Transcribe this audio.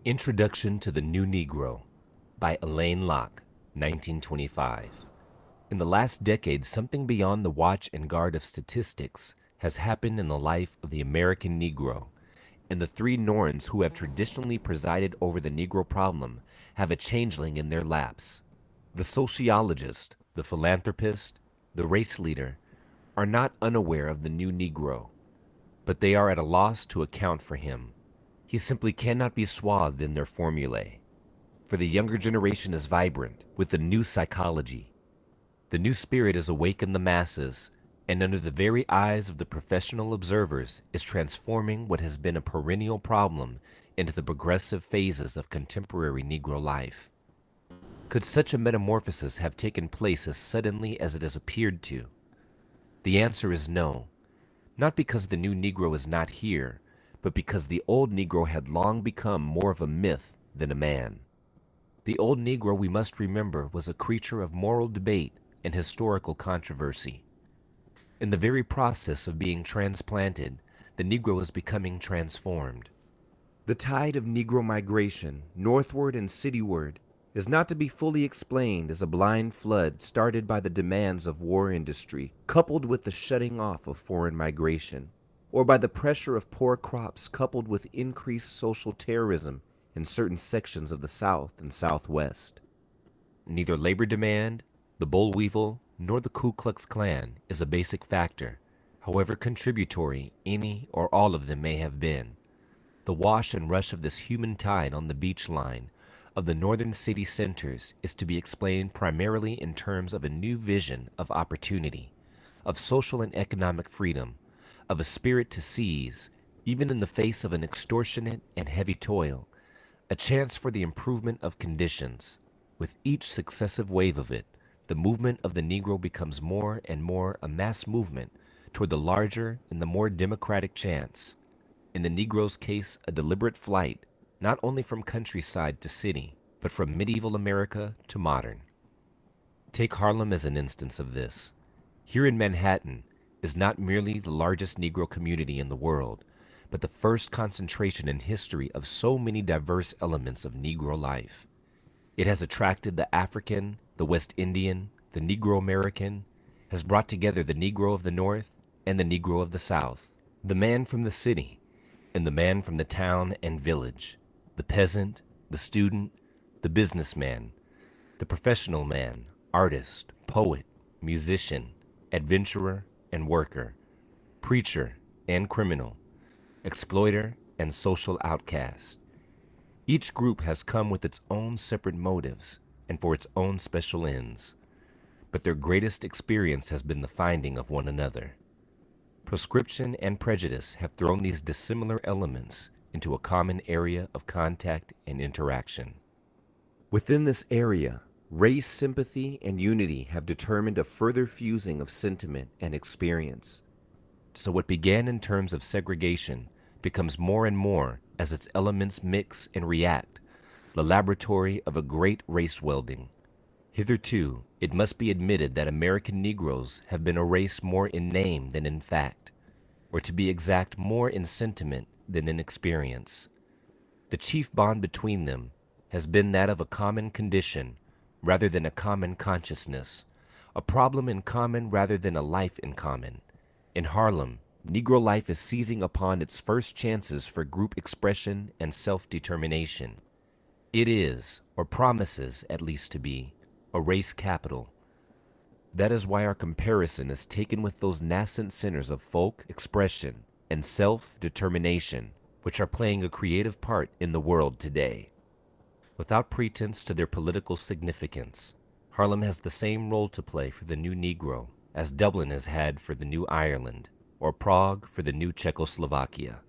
Introduction to the New Negro by Alain Locke, 1925. In the last decade, something beyond the watch and guard of statistics has happened in the life of the American Negro, and the three Norns who have traditionally presided over the Negro problem have a changeling in their laps. The sociologist, the philanthropist, the race leader are not unaware of the new Negro, but they are at a loss to account for him. He simply cannot be swathed in their formulae. For the younger generation is vibrant with the new psychology. The new spirit is awake in the masses, and under the very eyes of the professional observers is transforming what has been a perennial problem into the progressive phases of contemporary Negro life. Could such a metamorphosis have taken place as suddenly as it has appeared to? The answer is no, not because the new Negro is not here, but because the old Negro had long become more of a myth than a man. The old Negro, we must remember, was a creature of moral debate and historical controversy. In the very process of being transplanted, the Negro is becoming transformed. The tide of Negro migration, northward and cityward, is not to be fully explained as a blind flood started by the demands of war industry, coupled with the shutting off of foreign migration, or by the pressure of poor crops coupled with increased social terrorism in certain sections of the South and Southwest. Neither labor demand, the boll weevil, nor the Ku Klux Klan is a basic factor, however contributory any or all of them may have been. The wash and rush of this human tide on the beach line of the northern city centers is to be explained primarily in terms of a new vision of opportunity, of social and economic freedom, of a spirit to seize, even in the face of an extortionate and heavy toil, a chance for the improvement of conditions. With each successive wave of it, the movement of the Negro becomes more and more a mass movement toward the larger and the more democratic chance. In the Negro's case, a deliberate flight, not only from countryside to city, but from medieval America to modern. Take Harlem as an instance of this. Here in Manhattan is not merely the largest Negro community in the world, but the first concentration in history of so many diverse elements of Negro life. It has attracted the African, the West Indian, the Negro American, has brought together the Negro of the North and the Negro of the South, the man from the city and the man from the town and village, the peasant, the student, the businessman, the professional man, artist, poet, musician, adventurer and worker, preacher and criminal, exploiter and social outcast. Each group has come with its own separate motives and for its own special ends, but their greatest experience has been the finding of one another. Proscription and prejudice have thrown these dissimilar elements into a common area of contact and interaction. Within this area, race sympathy and unity have determined a further fusing of sentiment and experience. So what began in terms of segregation becomes more and more, as its elements mix and react, the laboratory of a great race welding. Hitherto, it must be admitted that American Negroes have been a race more in name than in fact, or to be exact, more in sentiment than in experience. The chief bond between them has been that of a common condition rather than a common consciousness, a problem in common rather than a life in common. In Harlem, Negro life is seizing upon its first chances for group expression and self-determination. It is, or promises at least to be, a race capital. That is why our comparison is taken with those nascent centers of folk expression and self-determination, which are playing a creative part in the world today. Without pretense to their political significance, Harlem has the same role to play for the new Negro as Dublin has had for the new Ireland, or Prague for the new Czechoslovakia.